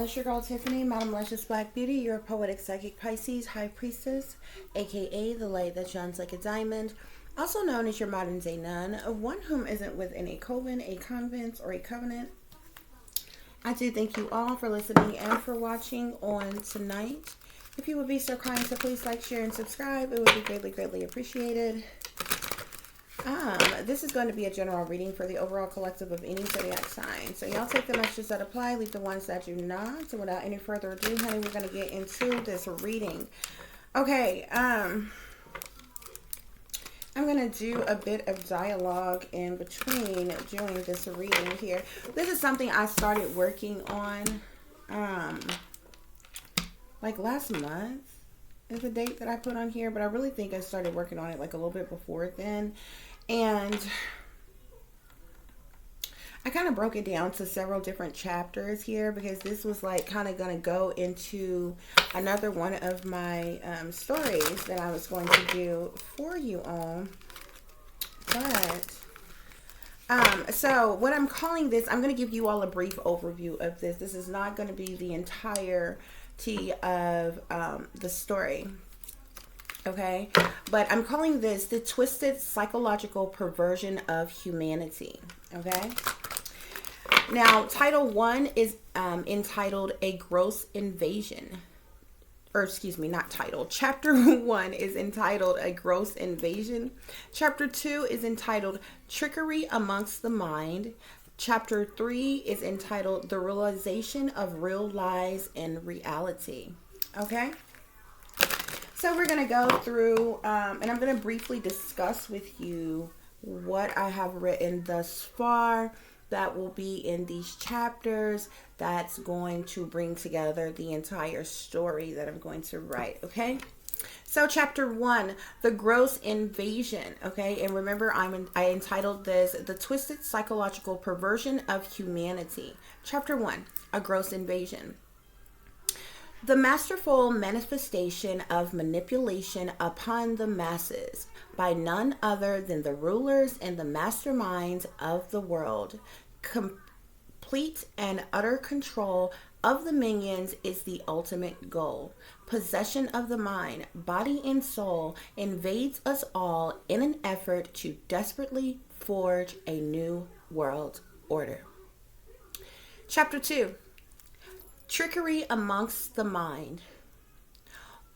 it's your girl Tiffany, Madam Luscious Black Beauty, your poetic psychic Pisces High Priestess, aka the light that shines like a diamond, also known as your modern day nun, one whom isn't within a coven, a convent, or a covenant. I do thank you all for listening and for watching on tonight. If you would be so kind to please like, share, and subscribe, it would be greatly, greatly appreciated. This is going to be a general reading for the overall collective of any zodiac sign. So y'all take the messages that apply, leave the ones that do not. So without any further ado, honey, we're going to get into this reading. Okay, I'm going to do a bit of dialogue in between doing this reading here. This is something I started working on, like last month is the date that I put on here, but I really think I started working on it like a little bit before then. And I kind of broke it down to several different chapters here because this was like kind of going to go into another one of my stories that I was going to do for you all. But so what I'm calling this, I'm going to give you all a brief overview of this. This is not going to be the entirety of the story. Okay, but I'm calling this the twisted psychological perversion of humanity. Okay, now title 1 is entitled A Gross Invasion, or excuse me, not title. Chapter 1 is entitled A Gross Invasion. Chapter 2 is entitled Trickery Amongst the Mind. Chapter 3 is entitled The Realization of Real Lies and Reality. Okay, so we're going to go through and I'm going to briefly discuss with you what I have written thus far that will be in these chapters that's going to bring together the entire story that I'm going to write. Okay, so chapter 1, The Gross Invasion. Okay, and remember I entitled this The Twisted Psychological Perversion of Humanity. Chapter 1, A Gross Invasion. The masterful manifestation of manipulation upon the masses by none other than the rulers and the masterminds of the world. Complete and utter control of the minions is the ultimate goal. Possession of the mind, body, and soul invades us all in an effort to desperately forge a new world order. Chapter 2. Trickery amongst the mind.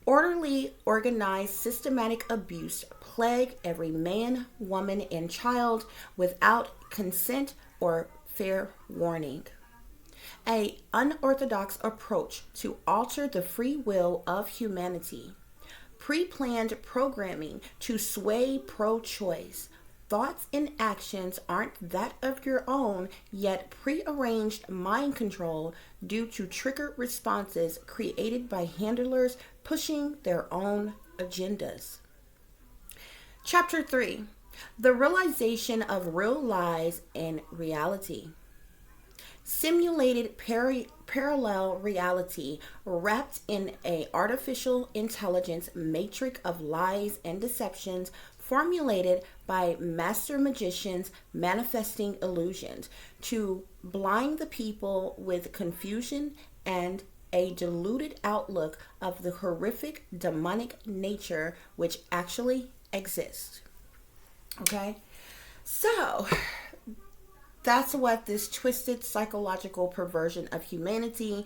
Orderly, organized, systematic abuse plague every man, woman, and child without consent or fair warning. An unorthodox approach to alter the free will of humanity. Pre-planned programming to sway pro-choice. Thoughts and actions aren't that of your own, yet prearranged mind control due to trigger responses created by handlers pushing their own agendas. Chapter 3. The Realization of Real Lies and Reality. Simulated parallel reality wrapped in an artificial intelligence matrix of lies and deceptions formulated by master magicians manifesting illusions to blind the people with confusion and a diluted outlook of the horrific demonic nature which actually exists. Okay, so that's what this twisted psychological perversion of humanity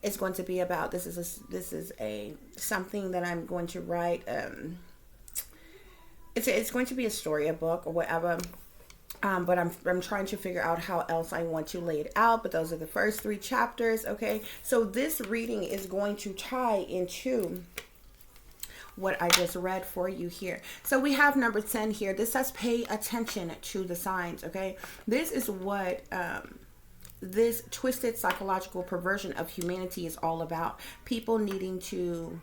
is going to be about. This is something that I'm going to write. It's going to be a story, a book, or whatever. But I'm trying to figure out how else I want to lay it out. But those are the first 3 chapters. Okay, so this reading is going to tie into what I just read for you here. So we have number 10 here. This says pay attention to the signs. Okay, this is what this twisted psychological perversion of humanity is all about. People needing to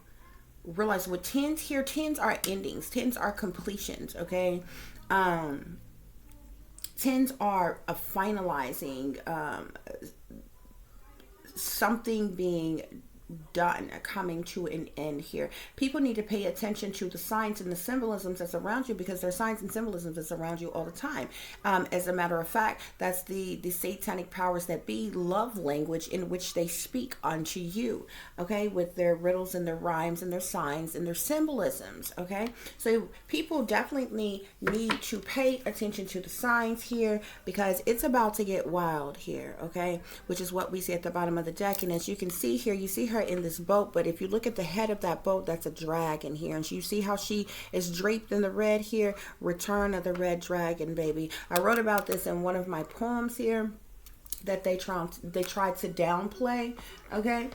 realize what 10s here, 10s are endings, 10s are completions. Okay, 10s are a finalizing, something being done, coming to an end here. People need to pay attention to the signs and the symbolisms that's around you, because there's signs and symbolisms that's around you all the time. As a matter of fact, that's the satanic powers that be love language in which they speak unto you, okay, with their riddles and their rhymes and their signs and their symbolisms, okay? So people definitely need to pay attention to the signs here, because it's about to get wild here, okay, which is what we see at the bottom of the deck. And as you can see here, you see her in this boat, but if you look at the head of that boat, that's a dragon here, and you see how she is draped in the red here. Return of the red dragon, baby. I wrote about this in one of my poems here that they tried to downplay, okay,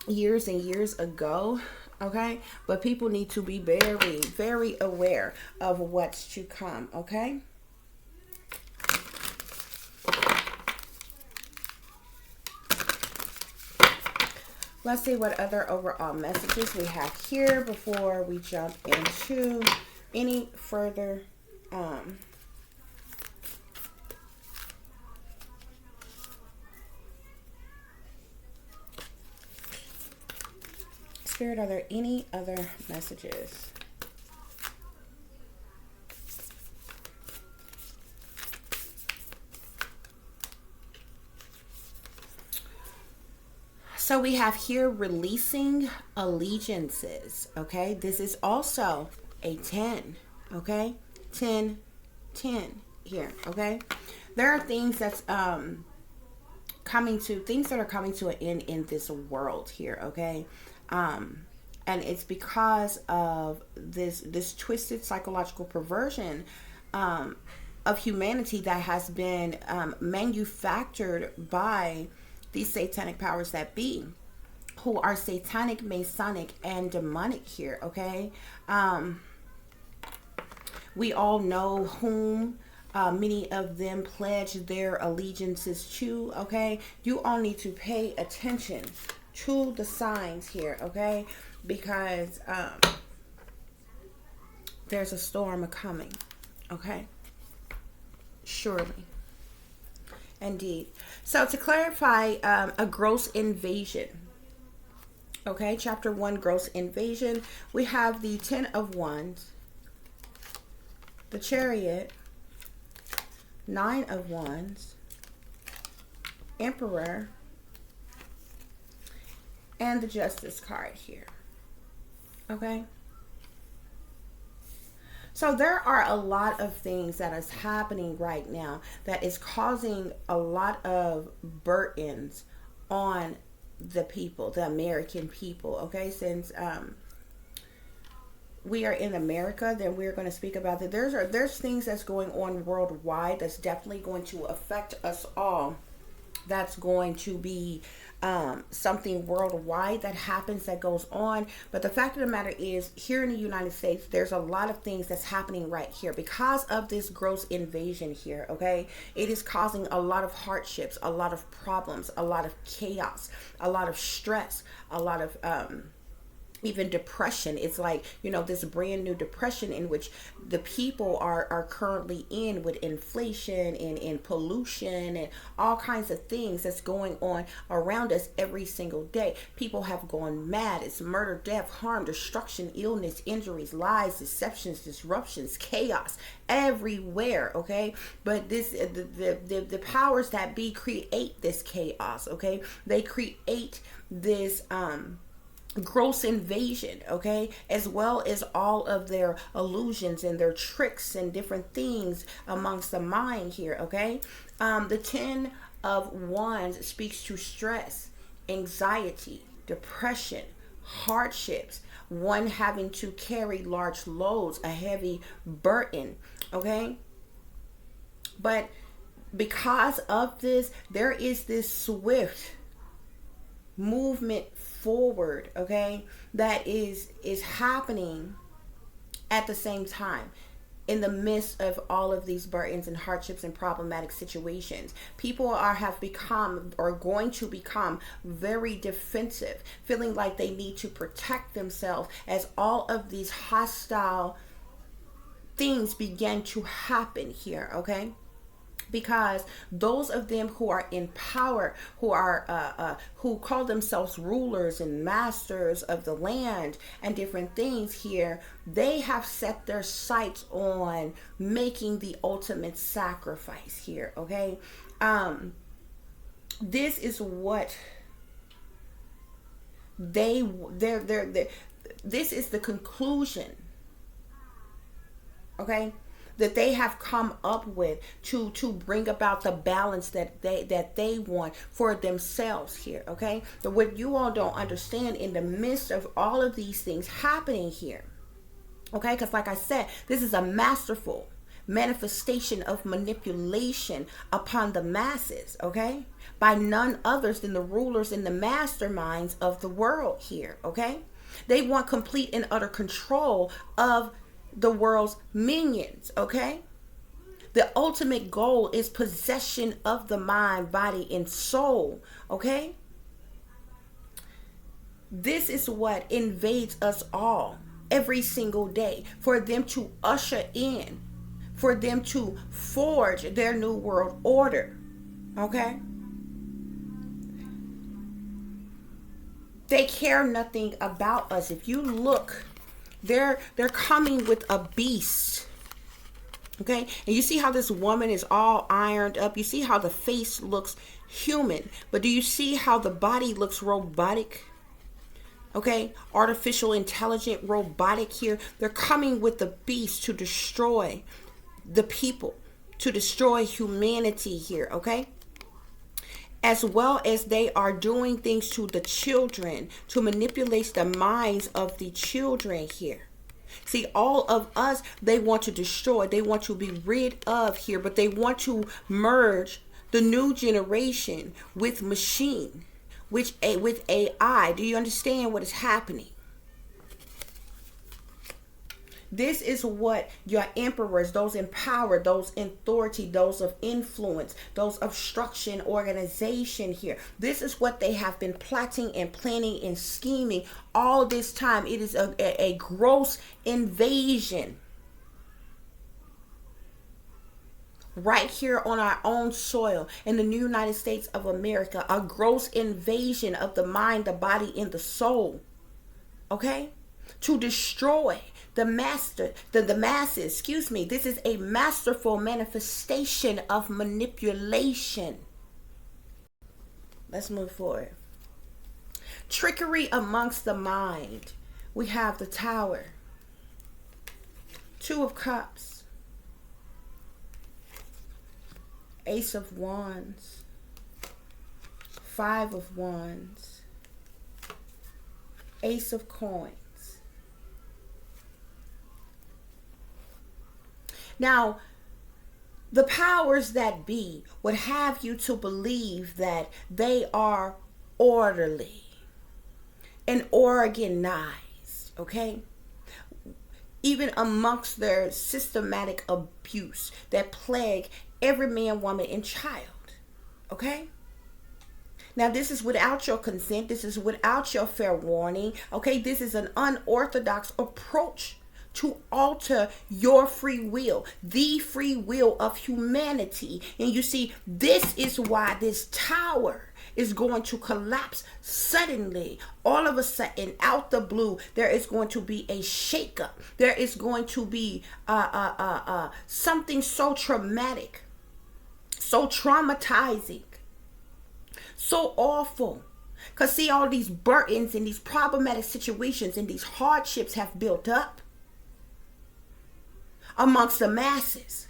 years and years ago, okay, but people need to be very, very aware of what's to come, okay? Let's see what other overall messages we have here before we jump into any further Spirit, are there any other messages? So we have here releasing allegiances, okay? This is also a 10, okay? 10, 10 here, okay? There are things that's things that are coming to an end in this world here, okay? And it's because of this twisted psychological perversion of humanity that has been manufactured by these satanic powers that be, who are satanic, masonic, and demonic here, okay? We all know whom many of them pledge their allegiances to, okay? You all need to pay attention to the signs here, okay? Because there's a storm coming, okay? Surely. Indeed. So to clarify, a gross invasion. Okay, chapter 1, gross invasion. We have the 10 of Wands, the Chariot, 9 of Wands, Emperor, and the Justice card here. Okay. So there are a lot of things that is happening right now that is causing a lot of burdens on the people, the American people, okay? Since we are in America, then we're going to speak about that. There's things that's going on worldwide that's definitely going to affect us all. That's going to be something worldwide that happens, that goes on. But the fact of the matter is, here in the United States, there's a lot of things that's happening right here because of this gross invasion here, okay? It is causing a lot of hardships, a lot of problems, a lot of chaos, a lot of stress, a lot of even depression. It's like, you know, this brand new depression in which the people are currently in, with inflation and pollution and all kinds of things that's going on around us every single day. People have gone mad. It's murder, death, harm, destruction, illness, injuries, lies, deceptions, disruptions, chaos everywhere, okay? But this the powers that be create this chaos, okay? They create this gross invasion, okay, as well as all of their illusions and their tricks and different things amongst the mind here, okay? The 10 of Wands speaks to stress, anxiety, depression, hardships, one having to carry large loads, a heavy burden, okay? But because of this, there is this swift movement forward, okay, that is happening at the same time in the midst of all of these burdens and hardships and problematic situations. People have become, or going to become, very defensive, feeling like they need to protect themselves as all of these hostile things begin to happen here, okay? because those of them who are in power, who call themselves rulers and masters of the land and different things here, they have set their sights on making the ultimate sacrifice here. Okay, this is what they're this is the conclusion, okay, that they have come up with to bring about the balance that they want for themselves here. Okay, but what you all don't understand, in the midst of all of these things happening here, okay, because like I said, this is a masterful manifestation of manipulation upon the masses, okay, by none others than the rulers and the masterminds of the world here. Okay, they want complete and utter control of the world's minions. Okay, the ultimate goal is possession of the mind, body, and soul. Okay, this is what invades us all every single day, for them to usher in, for them to forge their new world order. Okay, they care nothing about us. If you look, they're coming with a beast. Okay, and you see how this woman is all ironed up. You see how the face looks human, but do you see how the body looks robotic? Okay, artificial, intelligent, robotic here. They're coming with the beast to destroy the people, to destroy humanity here. Okay, as well as they are doing things to the children to manipulate the minds of the children here. See, all of us, they want to destroy, they want to be rid of here, but they want to merge the new generation with machine, with AI. Do you understand what is happening? This is what your emperors, those in power, those in authority, those of influence, those of structure and organization here, this is what they have been plotting and planning and scheming all this time. It is a gross invasion right here on our own soil in the new United States of America. A gross invasion of the mind, the body, and the soul. Okay? To destroy the masses, excuse me. This is a masterful manifestation of manipulation. Let's move forward. Trickery amongst the mind. We have the Tower, Two of Cups, Ace of Wands, Five of Wands, Ace of Coins. Now, the powers that be would have you to believe that they are orderly and organized, okay? Even amongst their systematic abuse that plague every man, woman, and child, okay? Now, this is without your consent. This is without your fair warning, okay? This is an unorthodox approach to alter your free will, the free will of humanity. And you see, this is why this tower is going to collapse suddenly. All of a sudden, out the blue, there is going to be a shakeup. There is going to be something so traumatic, so traumatizing, so awful. Because see, all these burdens and these problematic situations and these hardships have built up amongst the masses.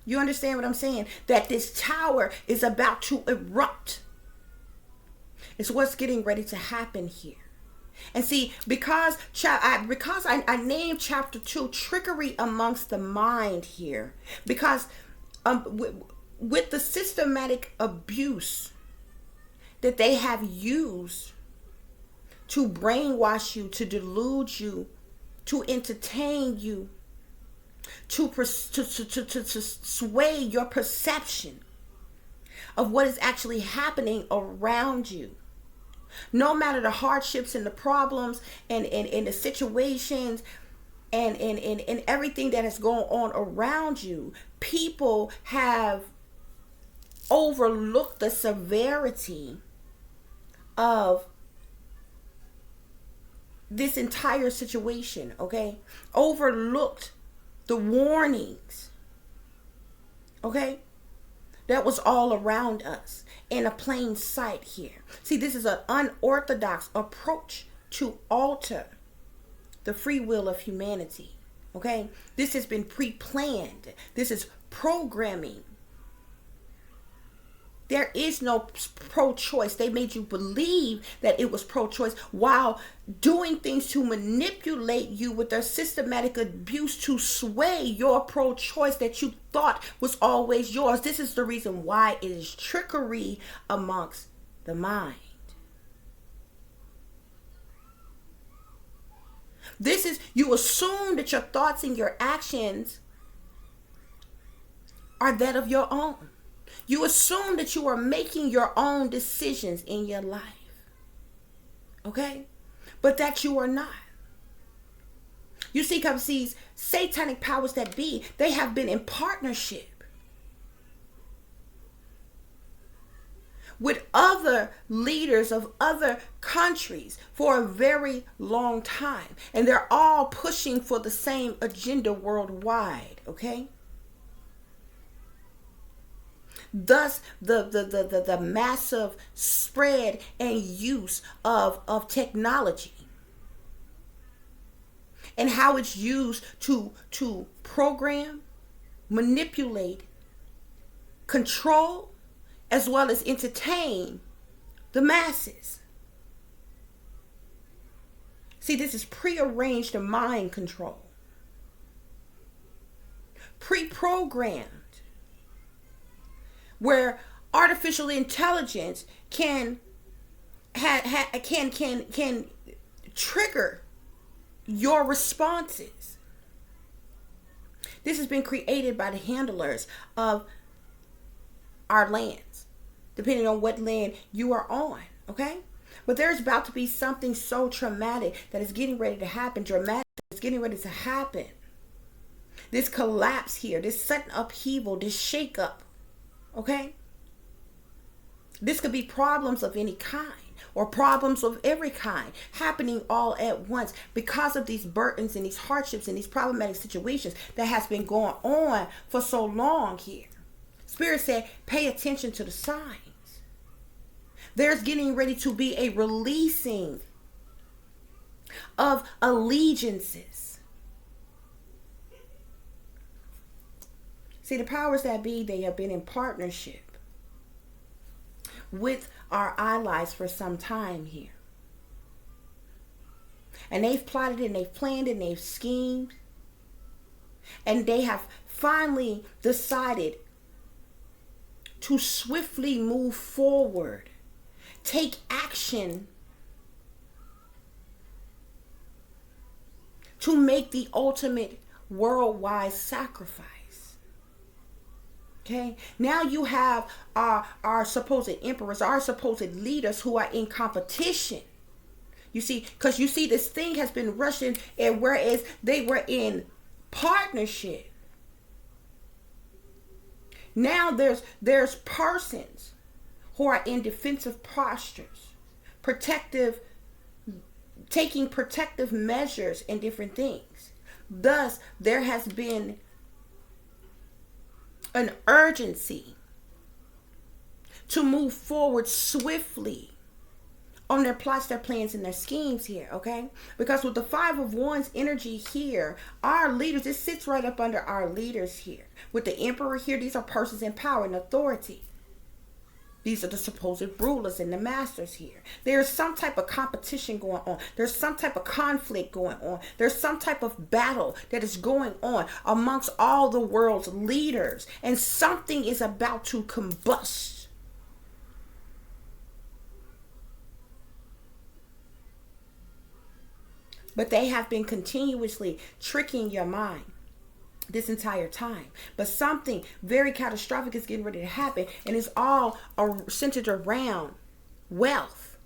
You understand what I'm saying? That this tower is about to erupt. It's what's getting ready to happen here. And see, because I named chapter 2 trickery amongst the mind here, because with the systematic abuse that they have used to brainwash you, to delude you, to entertain you, to sway your perception of what is actually happening around you. No matter the hardships and the problems and the situations and everything that is going on around you, people have overlooked the severity of this entire situation, okay? Overlooked the warnings, okay? That was all around us in a plain sight here. See, this is an unorthodox approach to alter the free will of humanity, okay? This has been pre-planned. This is programming. There is no pro-choice. They made you believe that it was pro-choice while doing things to manipulate you with their systematic abuse to sway your pro-choice that you thought was always yours. This is the reason why it is trickery amongst the mind. This is, you assume that your thoughts and your actions are that of your own. You assume that you are making your own decisions in your life. Okay? But that you are not. You see, because these satanic powers that be, they have been in partnership with other leaders of other countries for a very long time. And they're all pushing for the same agenda worldwide. Okay? Thus, the massive spread and use of technology and how it's used to program, manipulate, control, as well as entertain the masses. See, this is prearranged mind control, pre-programmed, where artificial intelligence can trigger your responses. This has been created by the handlers of our lands, depending on what land you are on, okay? But there's about to be something so traumatic that is getting ready to happen, dramatic, it's getting ready to happen. This collapse here, this sudden upheaval, this shakeup. Okay? This could be problems of any kind or problems of every kind happening all at once because of these burdens and these hardships and these problematic situations that has been going on for so long here. Spirit said, pay attention to the signs. There's getting ready to be a releasing of allegiances. See, the powers that be, they have been in partnership with our allies for some time here. And they've plotted and they've planned and they've schemed. And they have finally decided to swiftly move forward, take action to make the ultimate worldwide sacrifice. Okay, now you have our supposed emperors, our supposed leaders who are in competition. You see, because you see this thing has been rushing, and whereas they were in partnership, now there's persons who are in defensive postures, taking protective measures and different things. Thus, there has been an urgency to move forward swiftly on their plots, their plans, and their schemes here, okay? Because with the Five of Wands energy here, our leaders, it sits right up under our leaders here. With the Emperor here, these are persons in power and authority. These are the supposed rulers and the masters here. There's some type of competition going on. There's some type of conflict going on. There's some type of battle that is going on amongst all the world's leaders. And something is about to combust. But they have been continuously tricking your mind this entire time. But something very catastrophic is getting ready to happen, and it's all centered around wealth,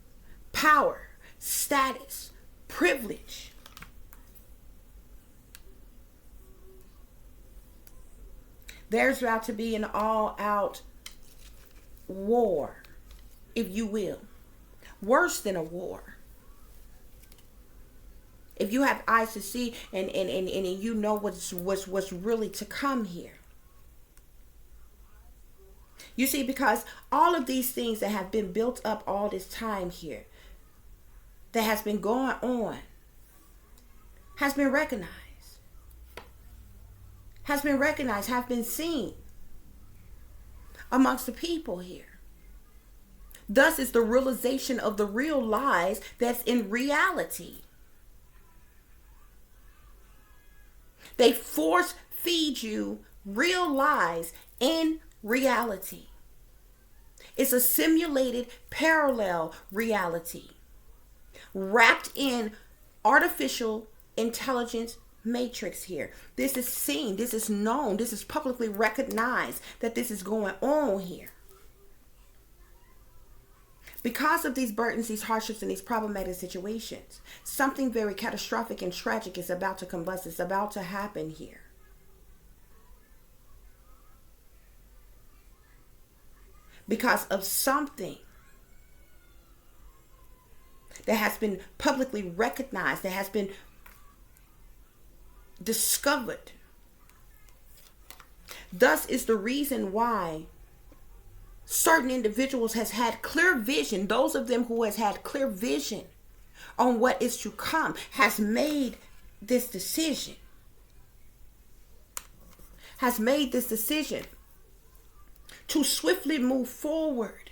power, status, privilege. There's about to be an all-out war, if you will. Worse than a war. If you have eyes to see and you know what's really to come here. You see, because all of these things that have been built up all this time here, that has been going on, has been recognized. Has been recognized, have been seen amongst the people here. Thus is the realization of the real lies that's in reality. They force feed you real lies in reality. It's a simulated parallel reality wrapped in artificial intelligence matrix here. This is seen, this is known, this is publicly recognized that this is going on here. Because of these burdens, these hardships, and these problematic situations, something very catastrophic and tragic is about to combust. It's about to happen here. Because of something that has been publicly recognized, that has been discovered. Thus is the reason why certain individuals has had clear vision. Those of them who has had clear vision on what is to come has made this decision. Has made this decision to swiftly move forward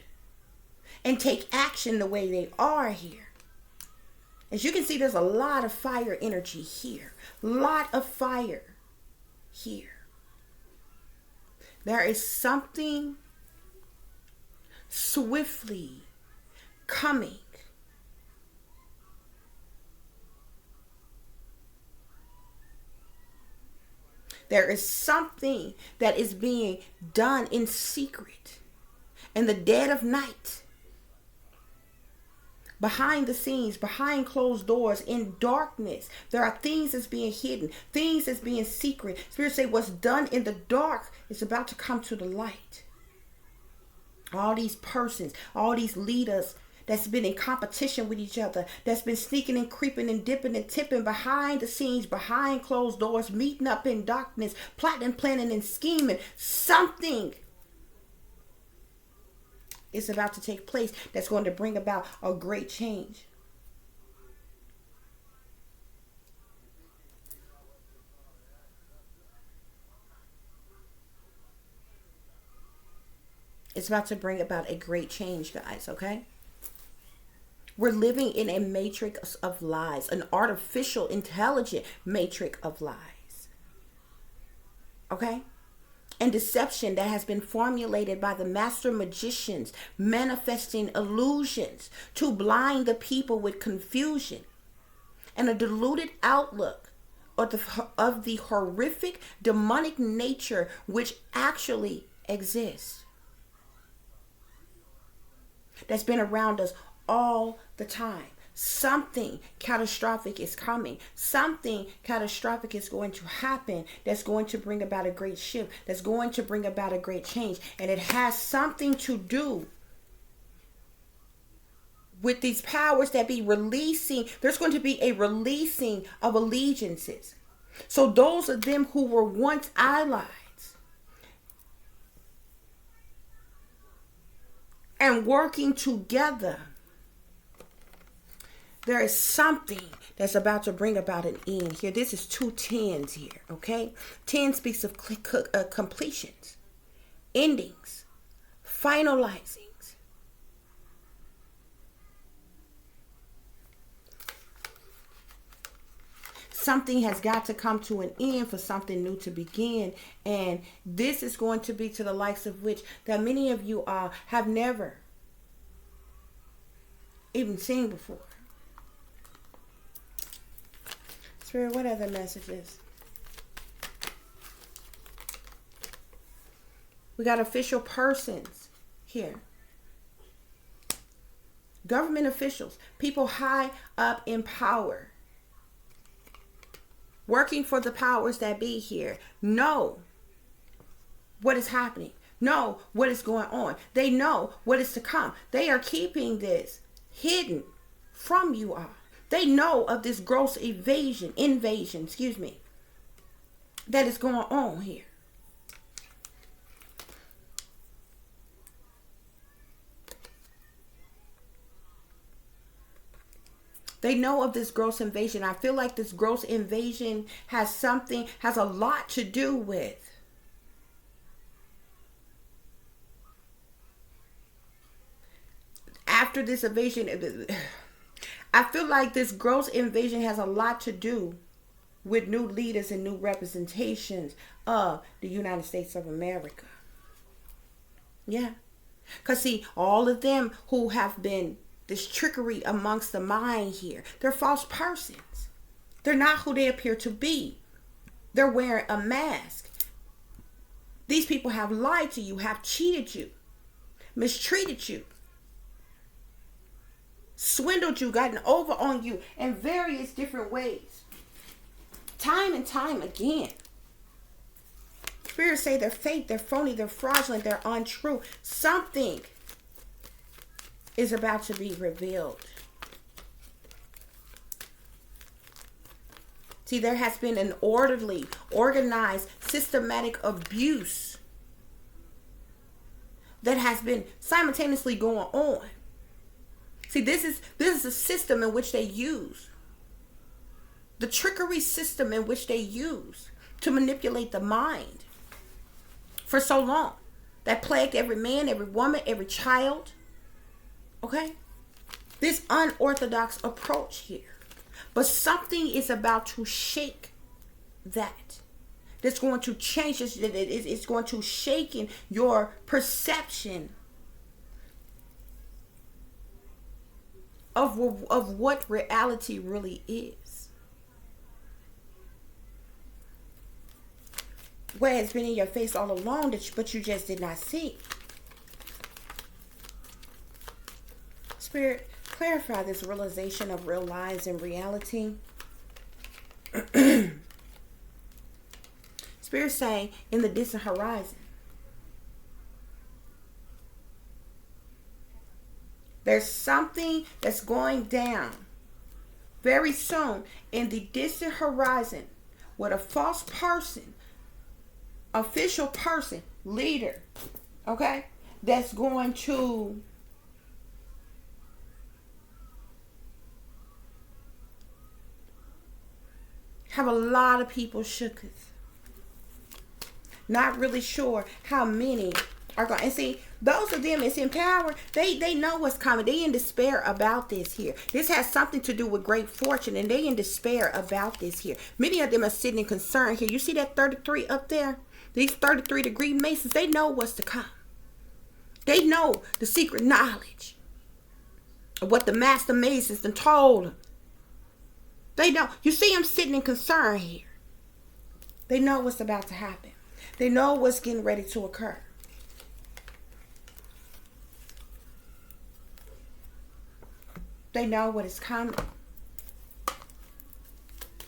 and take action the way they are here. As you can see, there's a lot of fire energy here. Lot of fire here. There is something swiftly coming. There is something that is being done in secret, in the dead of night, behind the scenes, behind closed doors, in darkness. There are things that's being hidden, things that's being secret. Spirit say what's done in the dark is about to come to the light. All these persons, all these leaders that's been in competition with each other, that's been sneaking and creeping and dipping and tipping behind the scenes, behind closed doors, meeting up in darkness, plotting, planning, and scheming. Something is about to take place that's going to bring about a great change. It's about to bring about a great change, guys, okay? We're living in a matrix of lies, an artificial, intelligent matrix of lies. Okay? And deception that has been formulated by the master magicians, manifesting illusions to blind the people with confusion and a diluted outlook of the horrific demonic nature which actually exists. That's been around us all the time. Something catastrophic is coming. Something catastrophic is going to happen that's going to bring about a great shift, that's going to bring about a great change. And it has something to do with these powers that be releasing. There's going to be a releasing of allegiances. So those of them who were once allies and working together, there is something that's about to bring about an end here. This is 2 tens here, okay? 10 speaks of completions, endings, finalizings. Something has got to come to an end for something new to begin. And this is going to be to the likes of which that many of you have never even seen before. Spirit, what other messages? We got official persons here. Government officials, people high up in power, working for the powers that be here, know what is happening. know what is going on. They know what is to come. They are keeping this hidden from you all. They know of this gross invasion, that is going on here. They know of this gross invasion. I feel like this gross invasion has a lot to do with after this invasion. I feel like this gross invasion has a lot to do with new leaders and new representations of the United States of America. Yeah. Because see, all of them who have been this trickery amongst the mind here, they're false persons. They're not who they appear to be. They're wearing a mask. These people have lied to you, have cheated you, mistreated you, swindled you, gotten over on you in various different ways. Time and time again. Spirits say they're fake, they're phony, they're fraudulent, they're untrue. Something is about to be revealed. See, there has been an orderly, organized, systematic abuse that has been simultaneously going on. See, this is a system in which they use. The trickery system in which they use to manipulate the mind for so long. That plagued every man, every woman, every child. Okay? This unorthodox approach here. But something is about to shake that. That's going to change this. It's going to shake in your perception of what reality really is. Where it's been in your face all along, but you just did not see. Spirit, clarify this realization of real lies and reality. Spirit say, in the distant horizon, there's something that's going down very soon in the distant horizon with a false person, official person, leader, okay, that's going to have a lot of people shooketh. Not really sure how many are going. And see, those of them that's in power, they know what's coming. They in despair about this here. This has something to do with great fortune, and they in despair about this here. Many of them are sitting in concern here. You see that 33 up there? These 33-degree Masons, they know what's to come. They know the secret knowledge of what the Master Masons done told them. They know. You see them sitting in concern here. They know what's about to happen. They know what's getting ready to occur. They know what is coming.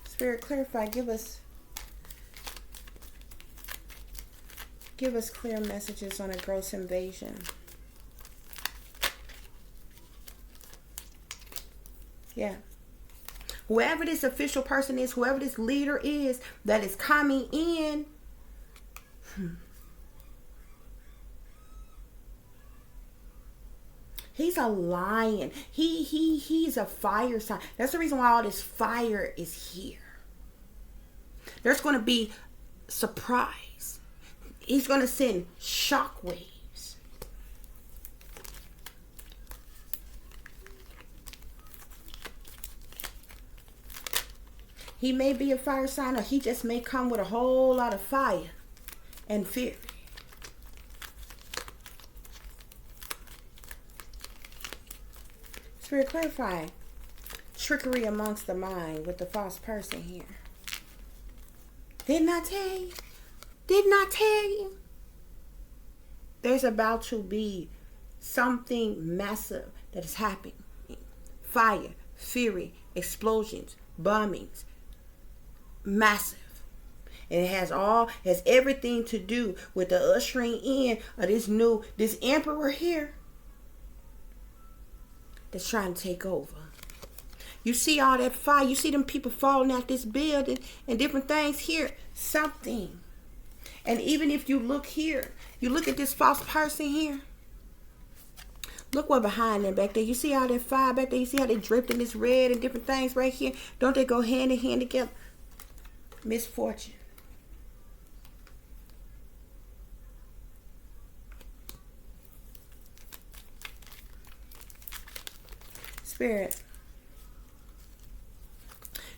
Spirit, clarify. Give us clear messages on a gross invasion. Yeah. Whoever this official person is, whoever this leader is that is coming in, he's a lion. He's a fire sign. That's the reason why all this fire is here. There's going to be surprise. He's going to send shockwaves. He may be a fire sign, or he just may come with a whole lot of fire and fury. Spirit, clarify trickery amongst the mind with the false person here. Didn't I tell you? Didn't I tell you? There's about to be something massive that is happening. Fire, fury, explosions, bombings. Massive. And it has everything to do with the ushering in of this emperor here that's trying to take over. You see all that fire. You see them people falling out this building and different things here. Something. And even if you look here, you look at this false person here. Look what behind them back there. You see all that fire back there? You see how they dripped in this red and different things right here? Don't they go hand in hand together? Misfortune. Spirit.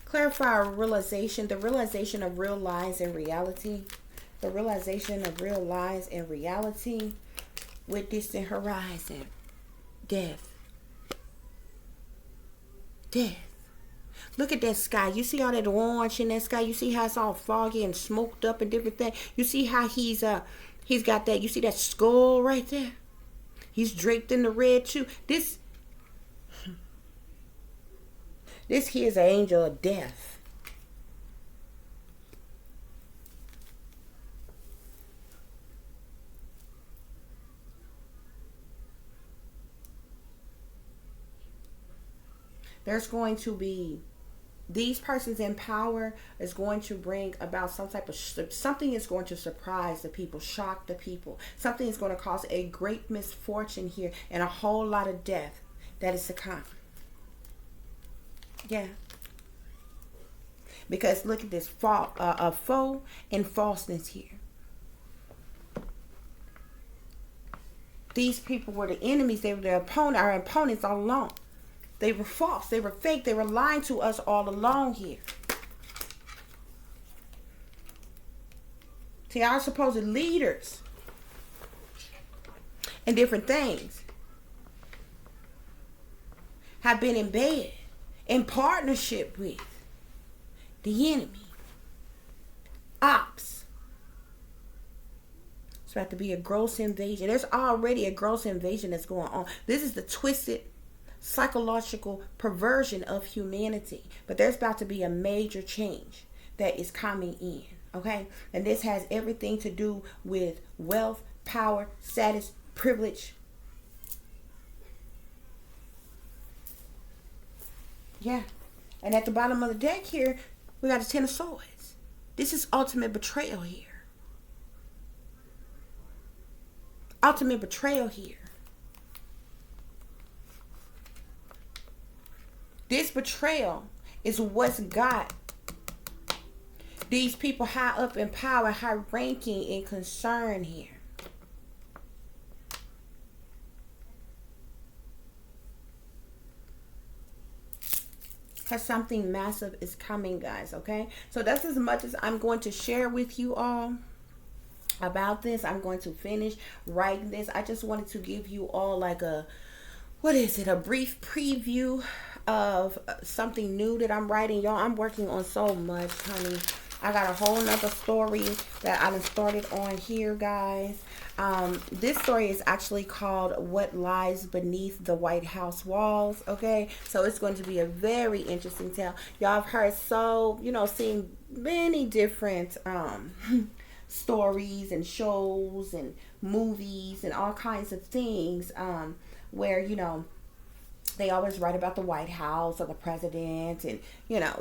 Clarify a realization, the realization of real lies and reality. The realization of real lies and reality with distant horizon. Death. Death. Look at that sky. You see all that orange in that sky? You see how it's all foggy and smoked up and different things? You see how he's got that, you see that skull right there? He's draped in the red too. This here is an angel of death. There's going to be, these persons in power is going to bring about some type of, something is going to surprise the people, shock the people. Something is going to cause a great misfortune here and a whole lot of death that is to come. Yeah. Because look at this foe and falseness here. These people were the enemies. They were the opponent, our opponents all along. They were false. They were fake. They were lying to us all along here. See, our supposed leaders and different things have been in bed, in partnership with the enemy. Ops. It's about to be a gross invasion. There's already a gross invasion that's going on. This is the twisted psychological perversion of humanity. But there's about to be a major change that is coming in. Okay? And this has everything to do with wealth, power, status, privilege. Yeah. And at the bottom of the deck here, we got the Ten of Swords. This is ultimate betrayal here. Ultimate betrayal here. This betrayal is what's got these people high up in power, high ranking and concern here. Because something massive is coming, guys, okay? So that's as much as I'm going to share with you all about this. I'm going to finish writing this. I just wanted to give you all like a, what is it? A brief preview of something new that I'm writing. Y'all, I'm working on so much, honey. I got a whole nother story that I done started on here, guys. This story is actually called What Lies Beneath the White House Walls, okay? So it's going to be a very interesting tale. Y'all have heard seen many different stories and shows and movies and all kinds of things where, they always write about the White House or the president and,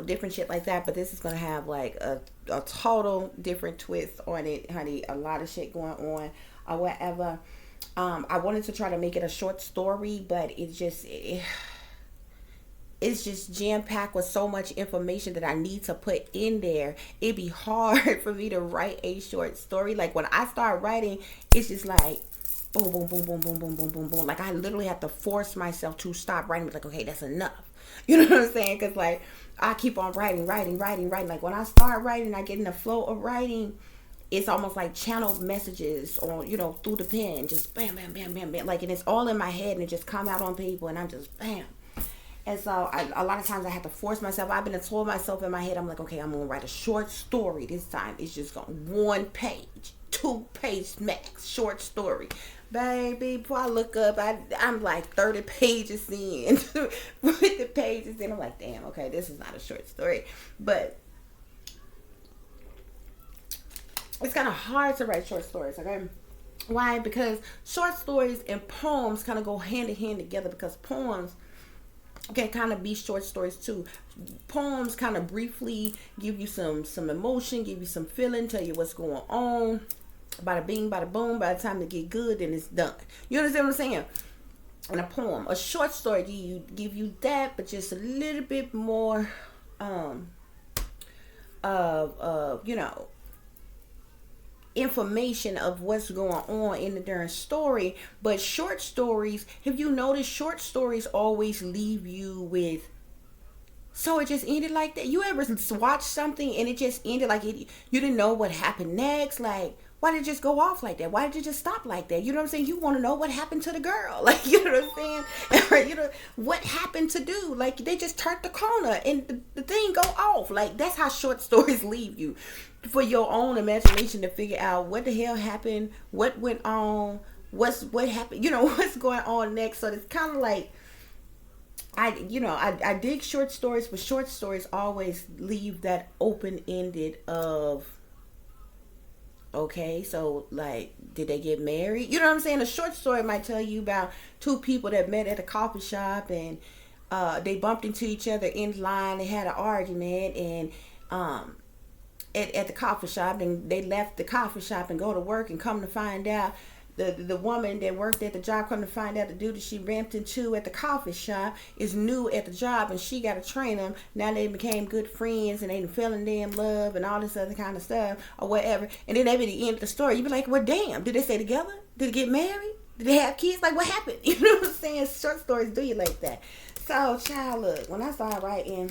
different shit like that. But this is going to have like a total different twist on it, honey. A lot of shit going on or whatever. I wanted to try to make it a short story, but it's just jam-packed with so much information that I need to put in there. It'd be hard for me to write a short story. Like when I start writing, it's just like boom, boom, boom, boom, boom, boom, boom, boom, boom. Like I literally have to force myself to stop writing. It's like, okay, that's enough. You know what I'm saying? Because like I keep on writing. Like when I start writing, I get in the flow of writing. It's almost like channeled messages on, through the pen. Just bam, bam, bam, bam, bam. Like, and it's all in my head and it just come out on paper and I'm just bam. And so a lot of times I have to force myself. I've been told myself in my head, I'm like, okay, I'm going to write a short story this time. It's just going 1 page, 2 page max, short story. Baby, before I look up, I'm like 30 pages in with the pages in. I'm like, damn, okay, this is not a short story. But it's kind of hard to write short stories, okay? Why? Because short stories and poems kind of go hand in hand together, because poems can kind of be short stories too. Poems kind of briefly give you some emotion, give you some feeling, tell you what's going on. Bada bing, bada boom. By the time they get good, then it's done. You understand what I'm saying? In a poem, a short story, give you that, but just a little bit more of information of what's going on in the darn story. But short stories, have you noticed short stories always leave you with, so it just ended like that? You ever watch something and it just ended like it, you didn't know what happened next? Like, why did it just go off like that? Why did it just stop like that? You know what I'm saying? You want to know what happened to the girl. Like, you know what I'm saying? What happened to do? Like, they just turned the corner and the thing go off. Like, that's how short stories leave you, for your own imagination to figure out what the hell happened, what went on, what happened, what's going on next. So it's kind of like, I dig short stories, but short stories always leave that open-ended of, okay, so like, did they get married? You know what I'm saying? A short story might tell you about two people that met at a coffee shop, and they bumped into each other in line. They had an argument, and at the coffee shop, and they left the coffee shop and go to work, and come to find out, the woman that worked at the job, come to find out the dude that she bumped into at the coffee shop is new at the job, and she got to train him. Now they became good friends, and they fell in damn love and all this other kind of stuff or whatever. And then at the end of the story, you be like, well, damn, did they stay together? Did they get married? Did they have kids? Like, what happened? You know what I'm saying? Short stories do you like that. So, child, look, when I started writing,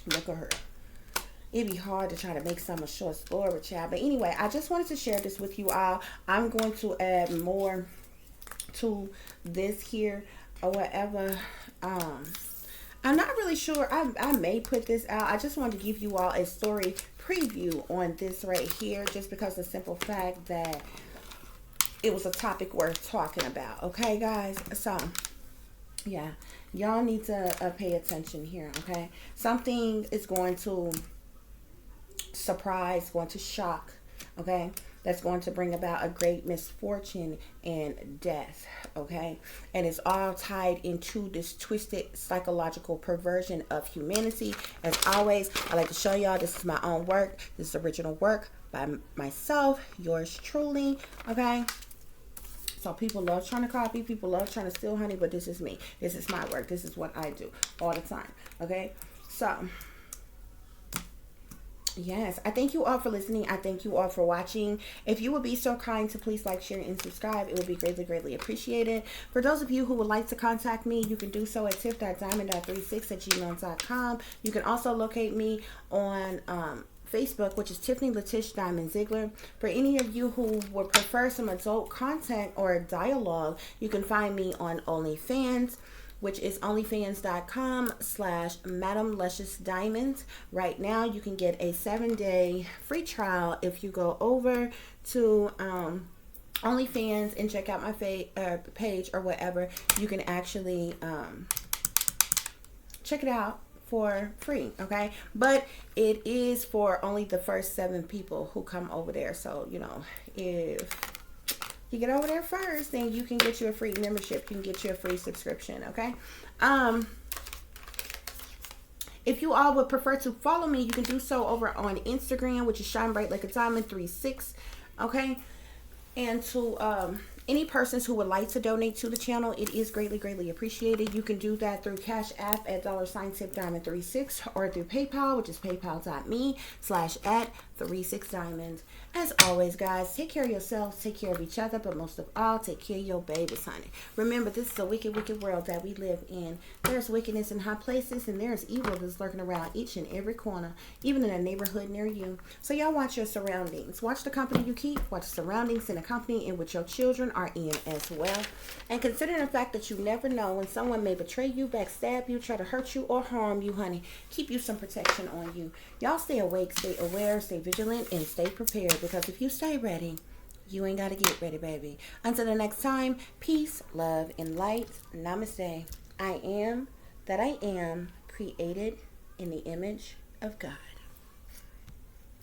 look at her. It'd be hard to try to make some a short story, child. But anyway, I just wanted to share this with you all. I'm going to add more to this here or whatever. I'm not really sure. I may put this out. I just wanted to give you all a story preview on this right here, just because of the simple fact that it was a topic worth talking about. Okay, guys? So, yeah. Y'all need to pay attention here, okay? Something is going to surprise, going to shock, okay? That's going to bring about a great misfortune and death, okay? And it's all tied into this twisted psychological perversion of humanity. As always, I like to show y'all this is my own work. This is original work by myself, yours truly, okay? So people love trying to copy, people love trying to steal, honey, but this is me. This is my work. This is what I do all the time, okay? So, yes, I thank you all for listening. I thank you all for watching. If you would be so kind to please like, share, and subscribe, it would be greatly, greatly appreciated. For those of you who would like to contact me, you can do so at tiff.diamond.36@gmail.com. You can also locate me on Facebook, which is Tiffany Latish Diamond Ziegler. For any of you who would prefer some adult content or dialogue, you can find me on OnlyFans, which is onlyfans.com/MadamLuciousDiamonds. Right now, you can get a 7-day free trial if you go over to OnlyFans and check out my page or whatever. You can actually check it out for free, okay? But it is for only the first 7 people who come over there. So, if you get over there first, then you can get you a free membership. You can get you a free subscription, okay? If you all would prefer to follow me, you can do so over on Instagram, which is Shine Bright Like a Diamond 36, okay? And to any persons who would like to donate to the channel, it is greatly, greatly appreciated. You can do that through CASHAPP at $TiffDiamond36 or through PayPal, which is paypal.me/@36diamonds. As always, guys, take care of yourselves, take care of each other, but most of all, take care of your babies, honey. Remember, this is a wicked, wicked world that we live in. There's wickedness in high places, and there's evil that's lurking around each and every corner, even in a neighborhood near you. So y'all watch your surroundings. Watch the company you keep. Watch the surroundings and the company in which your children are in as well. And considering the fact that you never know when someone may betray you, backstab you, try to hurt you, or harm you, honey, keep you some protection on you. Y'all stay awake, stay aware, stay vigilant, and stay prepared, because if you stay ready, you ain't got to get ready, baby. Until the next time, peace, love, and light. Namaste. I am that I am, created in the image of God.